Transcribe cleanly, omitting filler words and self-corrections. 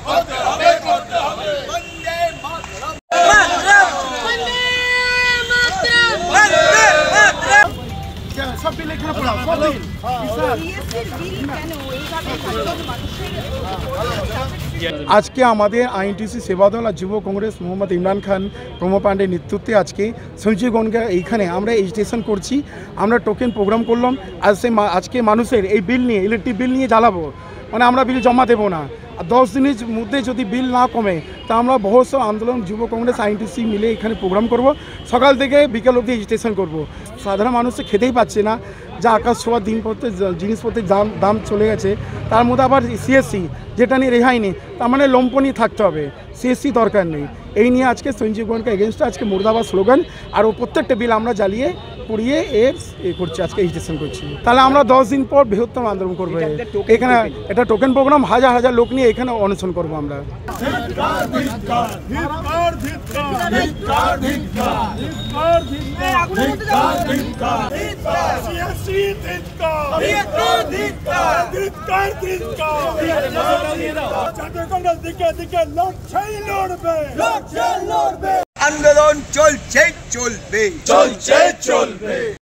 आज के आईएनटीसी सेवा दल और युव कांग्रेस मोहम्मद इमरान खान प्रमो पांडे नेतृत्वे आज के संजीवगंज एखाने एजिटेशन करছি আমরা টোকেন প্রোগ্রাম করলাম। আজকে মানুষের এই বিল নিয়ে ইলেকট্রিক বিল নিয়ে জ্বালাবো, মানে আমরা বিল জমা দেবো না। 10 দিনের মধ্যে যদি বিল না কমে তা আমরা বহস আন্দোলন যুব কংগ্রেস আইএনটিসি মিলে এখানে প্রোগ্রাম করব। সকাল থেকে বিকেল অবধি এজিটেশন করব। সাধারণ মানুষ খেতেই পাচ্ছে না, যা আকাশ ছোঁয়া দিনপত্রের জিনিসপত্রের দাম চলে গেছে, তার মধ্যে আবার সিএসসি যেটা নিয়ে রেহাই নেই, তার মানে লম্পনি থাকতে হবে, সিএসসি দরকার নেই। এই নিয়ে আজকে সঞ্জীবগণকে এগেনস্টে আজকে মুর্দাবাদ স্লোগান আর প্রত্যেকটা বিল আমরা জ্বালিয়ে পুড়িয়ে করছি, আজকে এজিটেশন করছি। তাহলে আমরা 10 দিন পর বৃহত্তম আন্দোলন করবো এখানে। এটা টোকেন প্রোগ্রাম, হাজার হাজার লোক নিয়ে এখানে অনশন করবো আমরা। আন্দোলন চলছে চলবে চলবে চলবে।